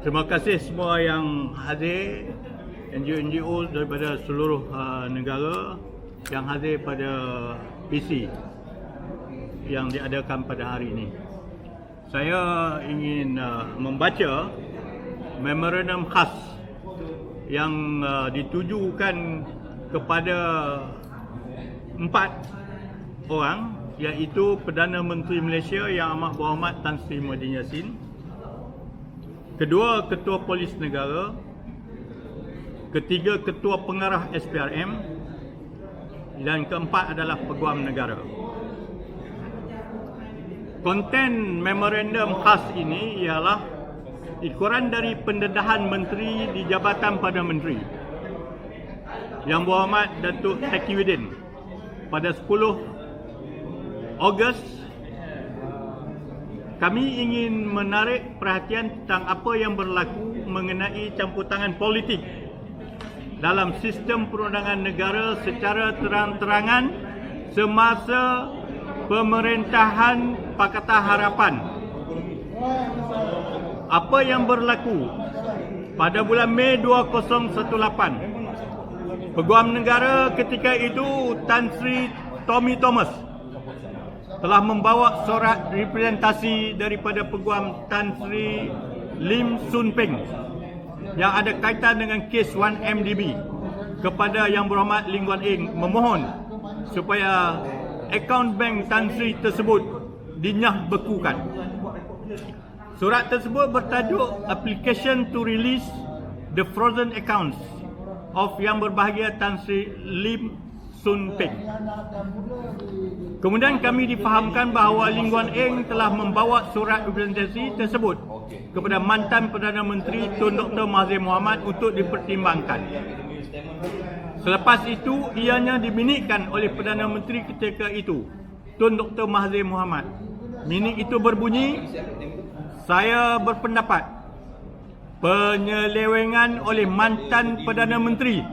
Terima kasih semua yang hadir, NGO-NGO daripada seluruh negara yang hadir pada PC yang diadakan pada hari ini. Saya ingin membaca memorandum khas yang ditujukan kepada 4 orang, iaitu Perdana Menteri Malaysia Yang Amat Berhormat Tan Sri Muhyiddin Yassin, kedua Ketua Polis Negara, ketiga Ketua Pengarah SPRM, dan keempat adalah Peguam Negara. Konten memorandum khas ini ialah ikuran dari pendedahan menteri di Jabatan Perdana Menteri Yang Berhormat Datuk Taufiquddin pada 10 Ogos. Kami ingin menarik perhatian tentang apa yang berlaku mengenai campur tangan politik dalam sistem perundangan negara secara terang-terangan semasa pemerintahan Pakatan Harapan. Apa yang berlaku pada bulan Mei 2018, Peguam Negara ketika itu Tan Sri Tommy Thomas telah membawa surat representasi daripada Peguam Tan Sri Lim Soon Peng yang ada kaitan dengan kes 1MDB kepada Yang Berhormat Lim Guan Eng, memohon supaya akaun bank Tan Sri tersebut dinyahbekukan. Surat tersebut bertajuk Application to Release the Frozen Accounts of Yang Berbahagia Tan Sri Lim Soon Peng. Kemudian kami difahamkan bahawa Lim Guan Eng telah membawa surat representasi tersebut kepada mantan Perdana Menteri Tun Dr. Mahathir Mohamad untuk dipertimbangkan. Selepas itu, ianya diminitkan oleh Perdana Menteri ketika itu, Tun Dr. Mahathir Mohamad. Minit itu berbunyi, saya berpendapat penyelewengan oleh mantan Perdana Menteri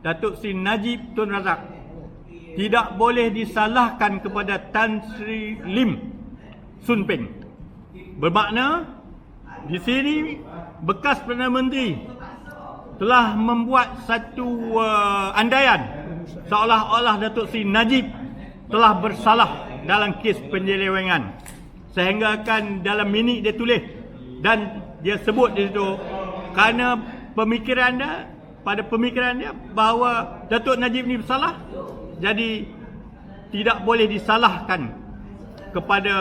Datuk Seri Najib Tun Razak tidak boleh disalahkan kepada Tan Sri Lim Soon Peng. Bermakna di sini bekas Perdana Menteri telah membuat satu andaian seolah-olah Datuk Seri Najib telah bersalah dalam kes penyelewengan, sehingga kan dalam minit dia tulis dan dia sebut di situ kerana pada pemikiran dia bahawa Datuk Najib ni bersalah, jadi tidak boleh disalahkan kepada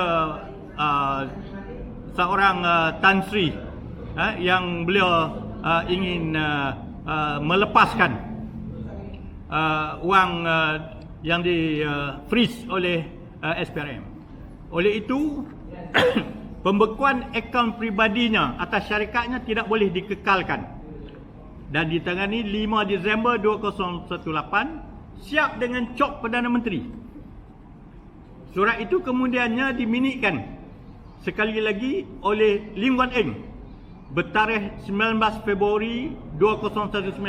seorang Tan Sri yang beliau ingin melepaskan wang yang di freeze oleh SPRM. Oleh itu pembekuan akaun pribadinya atas syarikatnya tidak boleh dikekalkan dan ditangani 5 Disember 2018 siap dengan cop Perdana Menteri. Surat itu kemudiannya diminitkan sekali lagi oleh Lim Guan Eng bertarikh 19 Februari 2019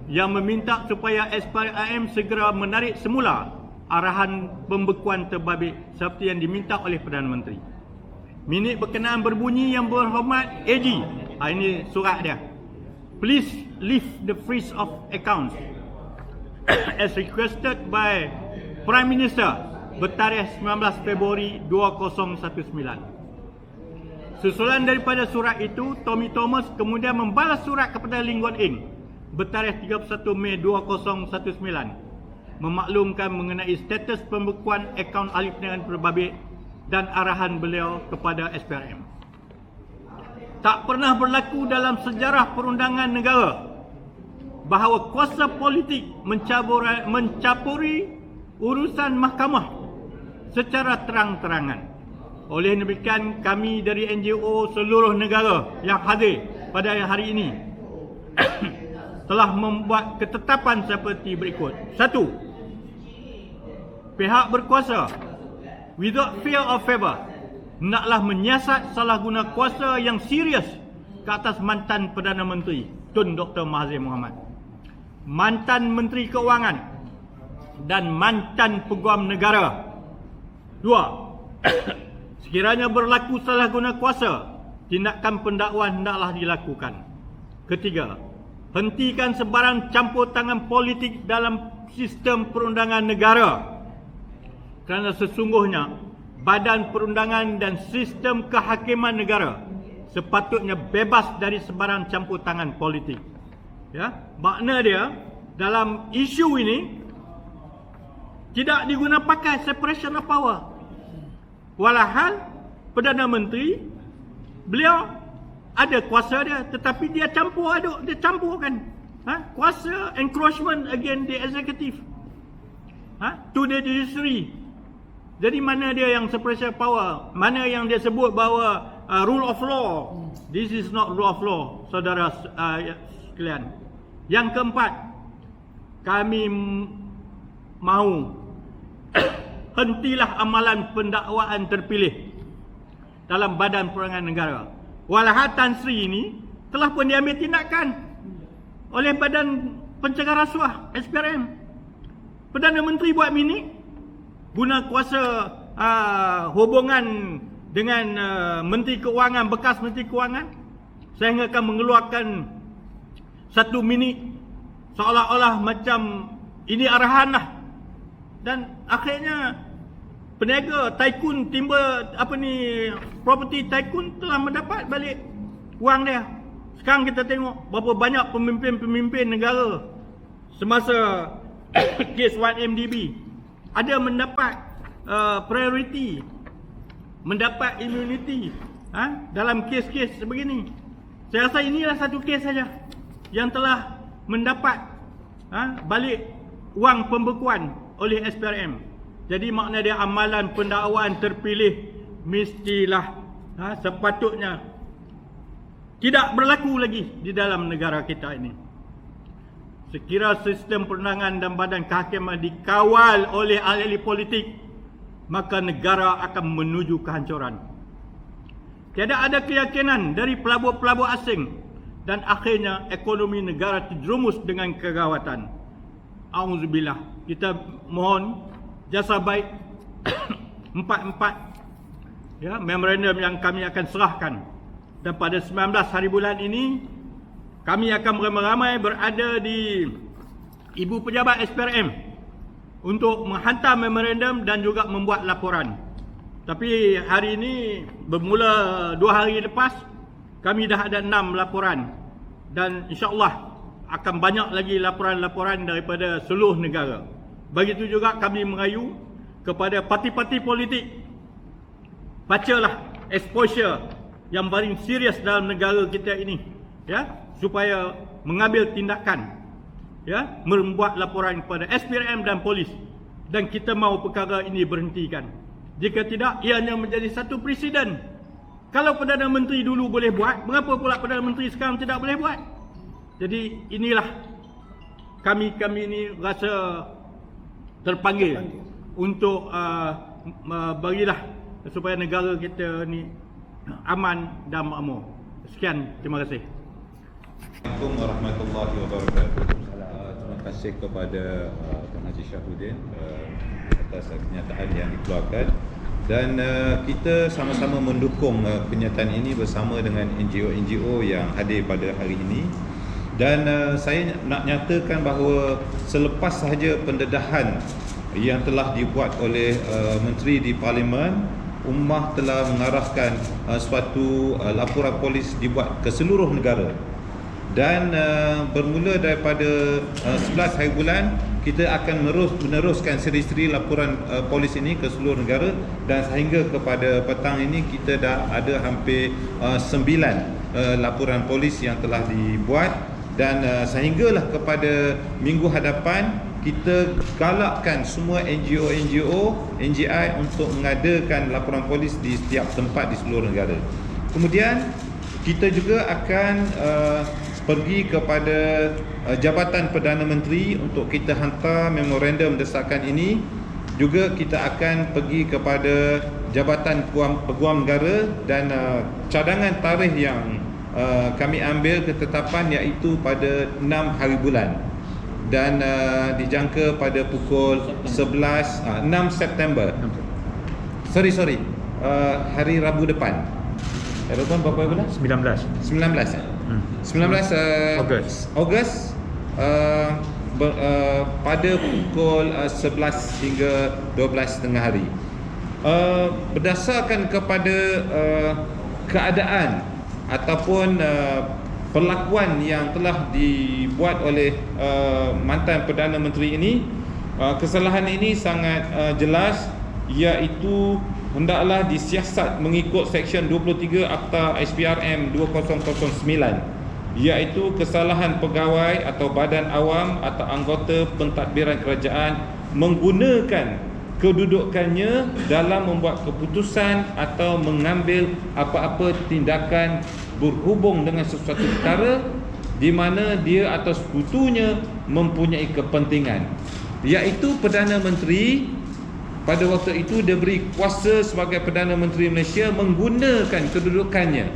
yang meminta supaya SPRM segera menarik semula arahan pembekuan terbabit seperti yang diminta oleh Perdana Menteri. Minit berkenaan berbunyi, Yang Berhormat AG, ini surat dia. Please lift the freeze of accounts as requested by Prime Minister bertarikh 19 Februari 2019. Susulan daripada surat itu, Tommy Thomas kemudian membalas surat kepada Lim Guan Eng bertarikh 31 Mei 2019 memaklumkan mengenai status pembekuan akaun ahli perniagaan berbabit dan arahan beliau kepada SPRM. Tak pernah berlaku dalam sejarah perundangan negara bahawa kuasa politik mencapuri urusan mahkamah secara terang-terangan. Oleh demikian, kami dari NGO seluruh negara yang hadir pada hari ini telah membuat ketetapan seperti berikut. 1. Pihak berkuasa without fear of favor hendaklah menyiasat salah guna kuasa yang serius ke atas mantan Perdana Menteri Tun Dr. Mahathir Mohamad, mantan Menteri Keuangan dan mantan Peguam Negara. 2. Sekiranya berlaku salah guna kuasa tindakan pendakwaan hendaklah dilakukan. Ketiga, hentikan sebarang campur tangan politik dalam sistem perundangan negara. Kerana sesungguhnya badan perundangan dan sistem kehakiman negara sepatutnya bebas dari sebarang campur tangan politik. Ya, makna dia dalam isu ini tidak diguna pakai separation of power. Walahal Perdana Menteri beliau ada kuasa dia, tetapi dia campur aduk, dia campurkan kuasa encroachment against the executive to the judiciary. Jadi mana dia yang separation of power, mana yang dia sebut bahawa rule of law. This is not rule of law, saudara sekalian. Yang keempat, kami mahu hentilah amalan pendakwaan terpilih dalam badan perorangan negara. Walahal Tan Sri ini telah pun diambil tindakan oleh Badan Pencegah Rasuah SPRM. Perdana Menteri buat mini, guna kuasa hubungan dengan Menteri Keuangan, bekas Menteri Keuangan, sehingga akan mengeluarkan satu minit seolah-olah macam ini arahan lah. Dan akhirnya peniaga tycoon timber property tycoon telah mendapat balik wang dia. Sekarang kita tengok berapa banyak pemimpin-pemimpin negara semasa kes 1MDB ada mendapat priority, mendapat immunity dalam kes-kes sebegini. Saya rasa inilah satu kes saja yang telah mendapat balik wang pembekuan oleh SPRM. Jadi makna dia amalan pendakwaan terpilih mestilah sepatutnya tidak berlaku lagi di dalam negara kita ini. Sekira sistem perundangan dan badan kehakiman dikawal oleh ahli-ahli politik, maka negara akan menuju kehancuran. Tiada ada keyakinan dari pelabur-pelabur asing dan akhirnya ekonomi negara terjerumus dengan kegawatan. Auzubillah. Kita mohon jasa baik empat-empat memorandum yang kami akan serahkan. Dan pada 19 hari bulan ini kami akan beramai-ramai berada di Ibu Pejabat SPRM untuk menghantar memorandum dan juga membuat laporan. Tapi hari ini bermula 2 hari lepas kami dah ada 6 laporan dan insya-Allah akan banyak lagi laporan-laporan daripada seluruh negara. Begitu juga kami merayu kepada parti-parti politik, bacalah exposure yang paling serius dalam negara kita ini, supaya mengambil tindakan, membuat laporan kepada SPRM dan polis, dan kita mahu perkara ini berhentikan. Jika tidak, ianya menjadi satu presiden. Kalau Perdana Menteri dulu boleh buat, mengapa pula Perdana Menteri sekarang tidak boleh buat? Jadi inilah kami ini rasa terpanggil untuk bagilah supaya negara kita ni aman dan makmur. Sekian, terima kasih. Assalamualaikum warahmatullahi wabarakatuh. Terima kasih kepada Tuan Haji Syahrudin atas kenyataan yang dikeluarkan, dan kita sama-sama mendukung kenyataan ini bersama dengan NGO-NGO yang hadir pada hari ini. Dan saya nak nyatakan bahawa selepas sahaja pendedahan yang telah dibuat oleh Menteri di Parlimen, Ummah telah mengarahkan suatu laporan polis dibuat ke seluruh negara. Dan bermula daripada 11 hari bulan, kita akan meneruskan seri-seri laporan polis ini ke seluruh negara, dan sehingga kepada petang ini kita dah ada hampir 9 laporan polis yang telah dibuat. Dan sehinggalah kepada minggu hadapan kita galakkan semua NGO, NGI untuk mengadakan laporan polis di setiap tempat di seluruh negara. Kemudian kita juga akan pergi kepada Jabatan Perdana Menteri untuk kita hantar memorandum desakan ini. Juga kita akan pergi kepada Jabatan Peguam Negara, dan cadangan tarikh yang kami ambil ketetapan iaitu pada 6 hari bulan, dan dijangka pada pukul 6 September. Hari Rabu depan. Eropa berapa bulan? 19. 19 eh? 19 Ogos pada pukul 11 hingga 12 tengah hari. Berdasarkan kepada keadaan ataupun perlakuan yang telah dibuat oleh mantan Perdana Menteri ini, kesalahan ini sangat jelas, iaitu hendaklah disiasat mengikut Seksyen 23 Akta SPRM 2009, iaitu kesalahan pegawai atau badan awam atau anggota pentadbiran kerajaan menggunakan kedudukannya dalam membuat keputusan atau mengambil apa-apa tindakan berhubung dengan sesuatu perkara di mana dia atau sekutunya mempunyai kepentingan, iaitu Perdana Menteri pada waktu itu dia beri kuasa sebagai Perdana Menteri Malaysia menggunakan kedudukannya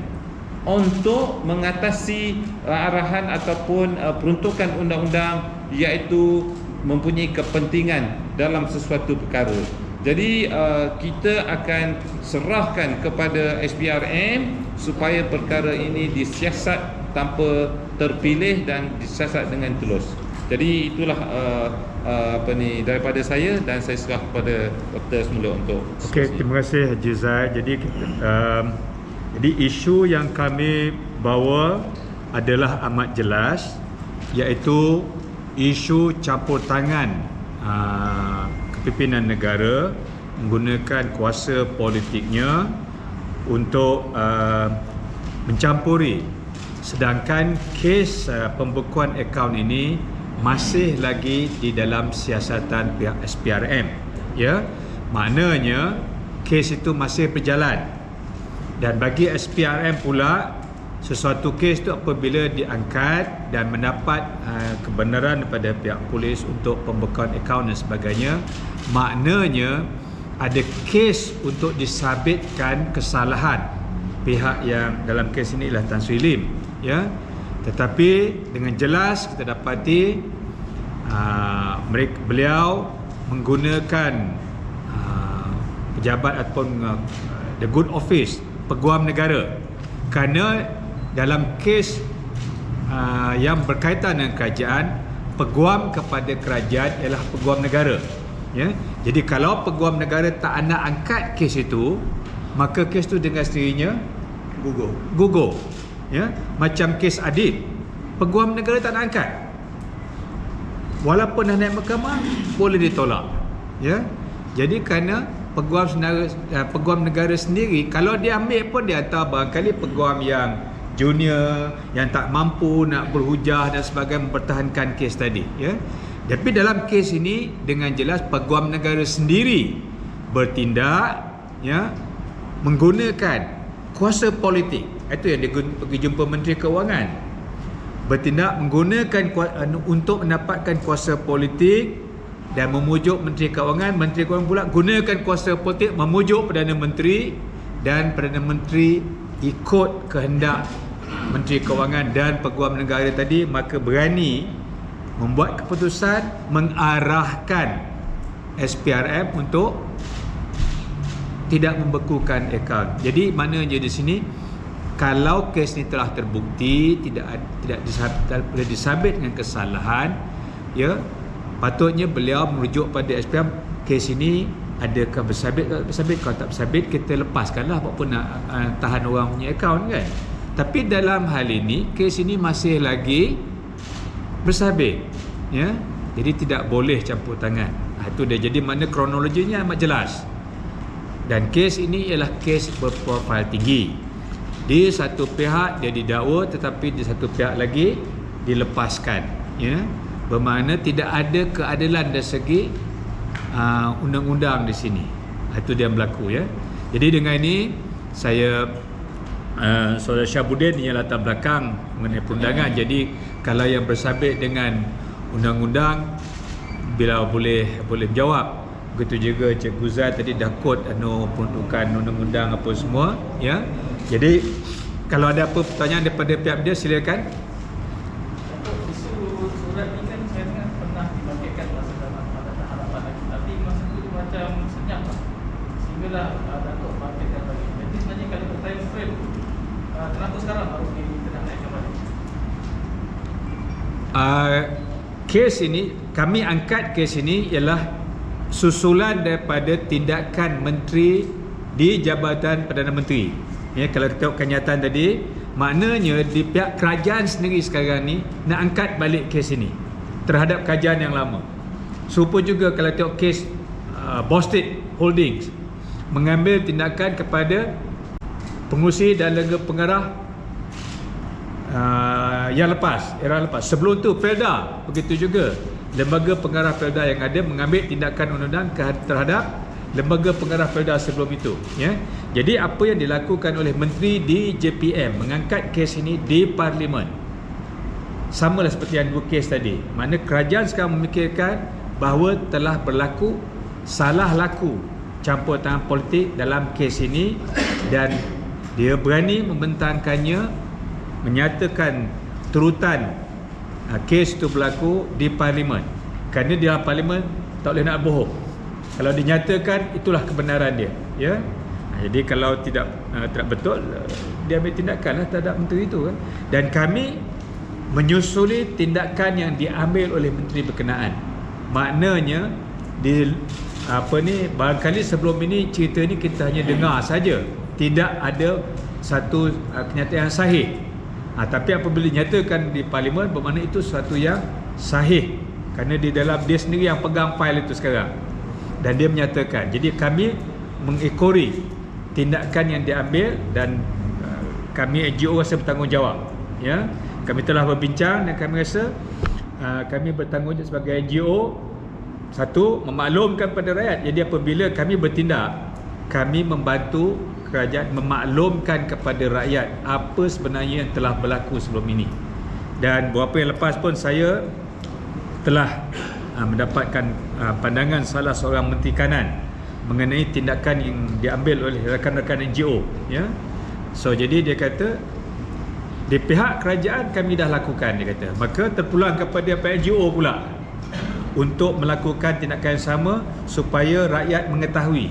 untuk mengatasi arahan ataupun peruntukan undang-undang, iaitu mempunyai kepentingan dalam sesuatu perkara. Jadi kita akan serahkan kepada SPRM supaya perkara ini disiasat tanpa terpilih dan disiasat dengan tulus. Jadi itulah daripada saya, dan saya serah kepada Dr. semula untuk. Okey, terima kasih Haji Zaid. Jadi isu yang kami bawa adalah amat jelas, iaitu isu campur tangan kepimpinan negara menggunakan kuasa politiknya untuk mencampuri, sedangkan kes pembekuan akaun ini masih lagi di dalam siasatan pihak SPRM, ya. Maknanya kes itu masih berjalan, dan bagi SPRM pula sesuatu kes itu apabila diangkat dan mendapat kebenaran daripada pihak polis untuk pembekuan akaun dan sebagainya, maknanya ada kes untuk disabitkan kesalahan pihak yang dalam kes ini ialah Tan Sri Lim, ya. Tetapi dengan jelas kita dapati beliau menggunakan pejabat ataupun the good office, peguam negara, kerana dalam kes yang berkaitan dengan kerajaan, peguam kepada kerajaan ialah peguam negara, ya. Jadi kalau peguam negara tak nak angkat kes itu, maka kes itu dengan sendirinya gugur, ya. Macam kes Adib, peguam negara tak nak angkat, walaupun dah naik mahkamah boleh ditolak, ya. Jadi kerana peguam negara sendiri, kalau dia ambil pun dia hantar barangkali peguam yang junior, yang tak mampu nak berhujah dan sebagainya mempertahankan kes tadi, ya. Tapi dalam kes ini dengan jelas peguam negara sendiri bertindak, ya, menggunakan kuasa politik. Itu yang dia pergi jumpa Menteri Keuangan, bertindak menggunakan untuk mendapatkan kuasa politik dan memujuk Menteri Keuangan. Menteri Keuangan pula gunakan kuasa politik memujuk Perdana Menteri, dan Perdana Menteri ikut kehendak Menteri Keuangan dan peguam negara tadi, maka berani membuat keputusan mengarahkan SPRM untuk tidak membekukan akaun. Jadi maknanya di sini, kalau kes ini telah terbukti tidak disabit dengan kesalahan, ya, patutnya beliau merujuk pada SPRM, kes ini adakah bersabit, kalau tak bersabit kita lepaskanlah, apapun nak tahan orang punya akaun, kan. Tapi dalam hal ini kes ini masih lagi bersabit, ya. Jadi tidak boleh campur tangan. Itu dia. Jadi mana kronologinya amat jelas. Dan kes ini ialah kes berprofil tinggi. Di satu pihak dia didakwa, tetapi di satu pihak lagi dilepaskan, ya. Bermakna tidak ada keadilan dari segi undang-undang di sini. Itu dia berlaku, ya. Jadi dengan ini saya Saudara Syabuddin yang latar belakang mengenai perundangan. Jadi kalau yang bersabit dengan undang-undang, bila boleh menjawab. Begitu juga Cik Guzal tadi dah kod peruntukan undang-undang apa semua, ya. Jadi kalau ada apa pertanyaan daripada pihak dia, silakan. Isu surat ni kan saya dengar pernah dibagikan masa dalam hadapan lagi, tapi masa tu macam senyap lah, sehinggalah Datuk bangkitkan lagi. Jadi sebenarnya kalau time frame Kenapa sekarang baru kita naikkan balik? Kes ini, kami angkat kes ini ialah susulan daripada tindakan menteri di Jabatan Perdana Menteri. Ya, kalau kita tengok kenyataan tadi, maknanya di pihak kerajaan sendiri sekarang ni nak angkat balik kes ini terhadap kajian yang lama. Serupa juga kalau tengok kes Boston Holdings mengambil tindakan kepada pengurusi dan lembaga pengarah yang lepas, era lepas. Sebelum tu Felda begitu juga, lembaga pengarah Felda yang ada mengambil tindakan undang-undang terhadap lembaga pengarah Felda sebelum itu, ya. Jadi apa yang dilakukan oleh menteri di JPM mengangkat kes ini di parlimen, samalah seperti yang dua kes tadi. Mana kerajaan sekarang memikirkan bahawa telah berlaku salah laku campur tangan politik dalam kes ini, dan dia berani membentangkannya, menyatakan turutan kes itu berlaku di parlimen. Kerana di dalam parlimen tak boleh nak bohong. Kalau dinyatakan, itulah kebenaran dia, ya. Jadi kalau tidak betul, dia ambil tindakan lah terhadap menteri itu, kan. Dan kami menyusuli tindakan yang diambil oleh menteri berkenaan. Maknanya barangkali sebelum ini cerita ni kita hanya dengar saja, tidak ada satu kenyataan yang sahih. Tapi apabila dinyatakan di parlimen, bermakna itu sesuatu yang sahih, kerana di dalam dia sendiri yang pegang fail itu sekarang, dan dia menyatakan. Jadi kami mengekori tindakan yang diambil, dan kami NGO rasa bertanggungjawab, ya. Kami telah berbincang dan kami rasa kami bertanggungjawab sebagai NGO. Satu, memaklumkan pada rakyat. Jadi apabila kami bertindak, kami membantu kerajaan memaklumkan kepada rakyat apa sebenarnya yang telah berlaku sebelum ini. Dan beberapa yang lepas pun saya telah mendapatkan pandangan salah seorang menteri kanan mengenai tindakan yang diambil oleh rakan-rakan NGO, ya. So jadi dia kata di pihak kerajaan kami dah lakukan, dia kata. Maka terpulang kepada pihak NGO pula untuk melakukan tindakan yang sama supaya rakyat mengetahui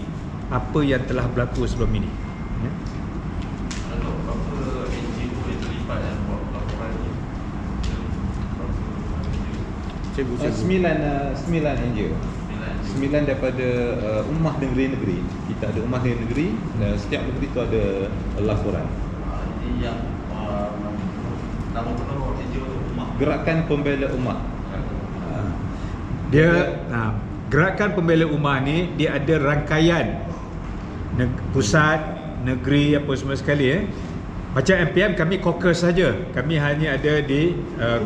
apa yang telah berlaku sebelum ini, ya. Berapa NGO yang terlibat dan buat laporan ni? Sembilan NGO. 9 daripada ummah negeri-negeri. Kita ada ummah negeri, dan setiap negeri tu ada laporan. Jadi yang nama penuh NGO tu ummah. Gerakan Pembela Ummah. Dia Gerakan Pembela Ummah ni dia ada rangkaian pusat, negeri, apa semua sekali, Macam MPM kami caucus saja. Kami hanya ada di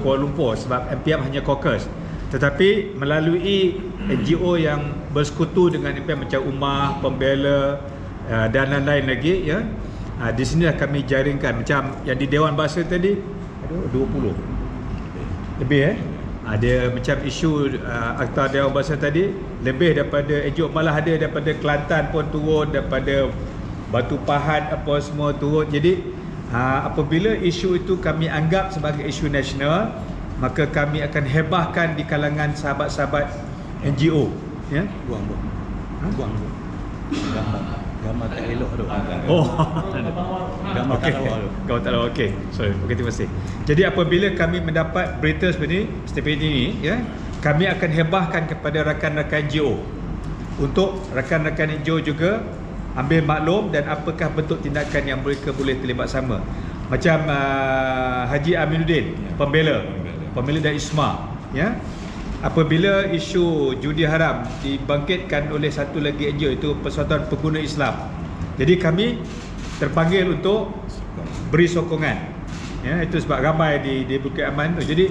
Kuala Lumpur sebab MPM hanya caucus. Tetapi melalui NGO yang bersekutu dengan MPM macam Ummah, Pembela dan lain-lain lagi, ya. Di sinilah kami jaringkan. Macam yang di Dewan Bahasa tadi ada 20 lebih, Ada macam isu Akta Dewan Bahasa tadi, lebih daripada NGO, malah ada daripada Kelantan pun turun, daripada Batu Pahat apa semua turun. Jadi apabila isu itu kami anggap sebagai isu nasional, maka kami akan hebahkan di kalangan sahabat-sahabat NGO, ya. Buang. Gambar tak elok tu. Oh. Gambar tak lawa tu. Gambar tak lawa. Okey. Sorry. Okey, terima kasih. Jadi apabila kami mendapat berita seperti ini, ya, kami akan hebahkan kepada rakan-rakan NGO untuk rakan-rakan NGO juga ambil maklum dan apakah bentuk tindakan yang mereka boleh terlibat sama. Macam Haji Aminuddin, Pembela dan ISMA, ya. Apabila isu judi haram dibangkitkan oleh satu lagi NGO, itu Persatuan Pengguna Islam. Jadi kami terpanggil untuk beri sokongan, ya. Itu sebab ramai di Bukit Aman tu. Jadi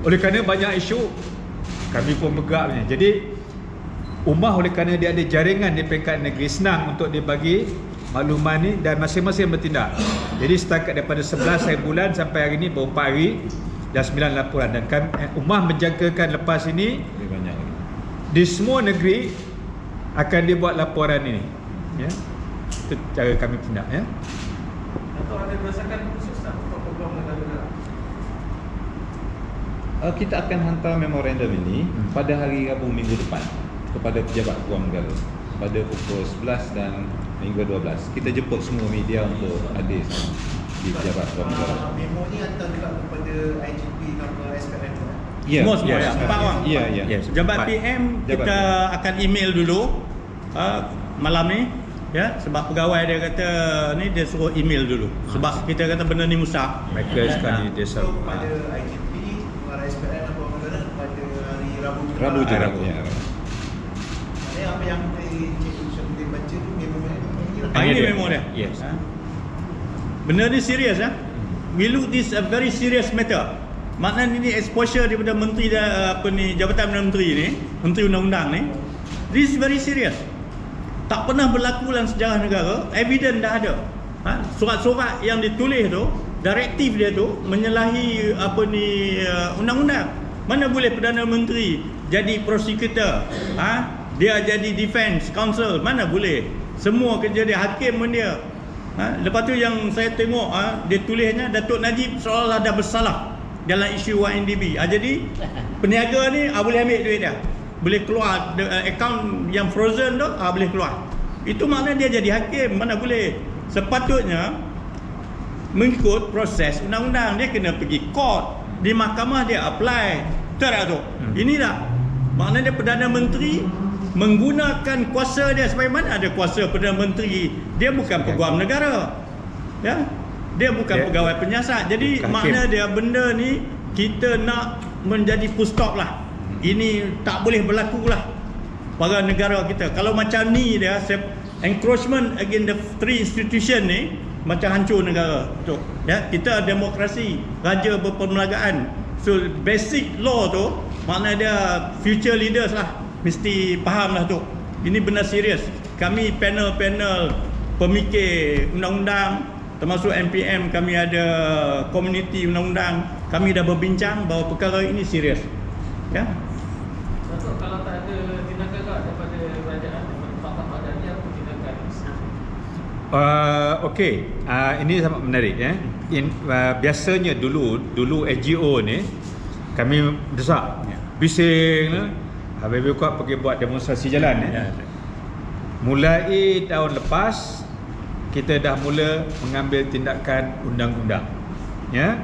oleh kerana banyak isu, kami pun bergerak. Jadi Ummah oleh kerana dia ada jaringan di peringkat negeri, senang untuk dia bagi makluman ni dan masing-masing bertindak. Jadi setakat daripada 11 hari bulan sampai hari ni baru 4 hari dah 9 laporan, dan Ummah menjangkakan lepas ini Banyak lagi. di semua negeri akan dibuat laporan ini, ya. Itu cara kami tindak, ya. Atau ada berdasarkan khusus tak untuk program negara? Kita akan hantar memorandum ini pada hari Rabu minggu depan kepada pejabat keluar negara pada pukul 11 dan hingga 12. Kita jemput semua media untuk hadir. di pejabat suara negara. Memo ni hantar juga kepada IGP ke SPM tu. Ya, Semua ya, ya. 4 orang. Ya, ya. Yes. Jabat Empat. PM Jabat kita akan email dulu malam ni, ya, sebab pegawai dia kata ni dia suruh email dulu. Sebab kita kata benda ni mustahak. Mereka sekali desa. So kepada IGP, pengarah SPM dan Puan Negara pada hari Rabu. Rabu je, Rabu. ya. Maknanya apa yang Encik Syafruddin baca tu memo ni. Ini memo dia. Yes. Benda ni serius ya. We look this a very serious matter. Maknanya ni exposure daripada menteri Jabatan Perdana Menteri ni, Menteri Undang-Undang ni. This is very serious. Tak pernah berlaku dalam sejarah negara, evidence dah ada. Surat-surat yang ditulis tu, direktif dia tu menyalahi undang-undang. Mana boleh Perdana Menteri jadi prosecutor, dia jadi defense counsel, mana boleh. Semua kerja dia, hakim pun dia. Lepas tu yang saya tengok dia tulisnya Datuk Najib seolah-olah dah bersalah dalam isu YNDB. Jadi peniaga ni boleh ambil duit dia, boleh keluar akaun yang frozen tu, boleh keluar. Itu maknanya dia jadi hakim, mana boleh. Sepatutnya mengikut proses undang-undang, dia kena pergi court, di mahkamah dia apply. Betul tak tu? Ini dah maknanya Perdana Menteri menggunakan kuasa dia. Sebagaimana ada kuasa Perdana Menteri, dia bukan peguam negara, ya, dia bukan pegawai penyiasat. Jadi makna dia benda ni kita nak menjadi full stop lah. Ini tak boleh berlaku lah pada negara kita. Kalau macam ni dia encroachment against the three institution ni, macam hancur negara tu. Ya, kita demokrasi, raja berperlembagaan. So basic law tu makna dia future leaders lah mesti faham lah tu. Ini benar serius. Kami panel-panel pemikir undang-undang, termasuk MPM, kami ada komuniti undang-undang, kami dah berbincang bahawa perkara ini serius. Ya. Datuk, kalau tak ada tindakan daripada kerajaan, daripada pangkat badan ni, apa tindakan? Okey, ini sangat menarik ya. Biasanya dulu NGO ni kami desak, bising lah. Habis kuat pergi buat demonstrasi jalan Mulai tahun lepas kita dah mula mengambil tindakan undang-undang. Ya.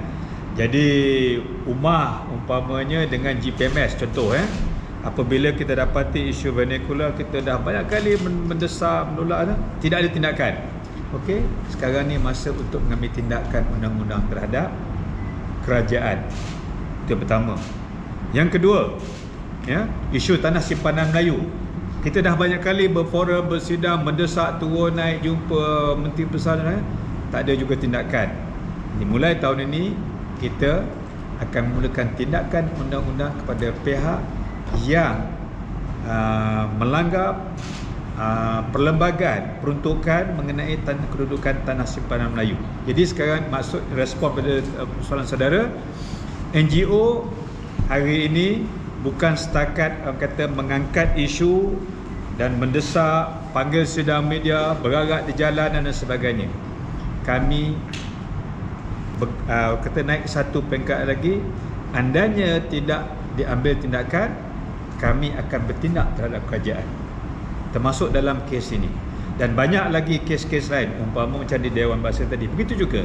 Jadi umpamanya dengan GPMS contoh apabila kita dapati isu vernacular, kita dah banyak kali mendesak, menolak, tidak ada tindakan. Okey, sekarang ni masa untuk mengambil tindakan undang-undang terhadap kerajaan. Itu yang pertama. Yang kedua, isu tanah simpanan Melayu. Kita dah banyak kali berforum, bersidang, mendesak turun naik jumpa Menteri Besar, tak ada juga tindakan. Mulai tahun ini kita akan memulakan tindakan undang-undang kepada pihak yang melanggar perlembagaan peruntukan mengenai kedudukan tanah simpanan Melayu. Jadi sekarang maksud respon pada soalan saudara, NGO hari ini bukan setakat kata mengangkat isu dan mendesak, panggil sidang media, berarak di jalan dan sebagainya. Kami kata naik satu peringkat lagi, andainya tidak diambil tindakan, kami akan bertindak terhadap kerajaan, termasuk dalam kes ini. Dan banyak lagi kes-kes lain, umpama macam di Dewan Bahasa tadi. Begitu juga,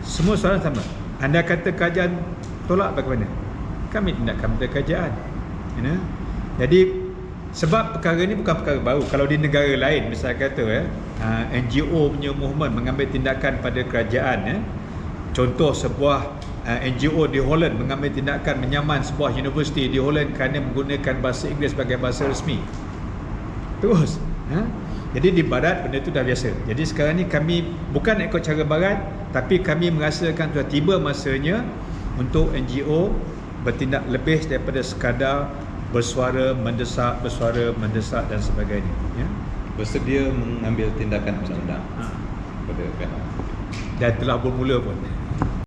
semua soalan sama. Anda kata kerajaan tolak, bagaimana? Kami tindakan pada kerajaan. Jadi sebab perkara ini bukan perkara baru. Kalau di negara lain misalnya kata NGO punya movement mengambil tindakan pada kerajaan, contoh sebuah NGO di Holland mengambil tindakan menyaman sebuah universiti di Holland kerana menggunakan bahasa Inggeris sebagai bahasa resmi. Terus jadi di barat benda itu dah biasa. Jadi sekarang ni kami bukan ikut cara barat, tapi kami merasakan sudah tiba masanya untuk NGO bertindak lebih daripada sekadar bersuara, mendesak dan sebagainya. Bersedia mengambil tindakan undang-undang pada pihak dan telah bermula pun.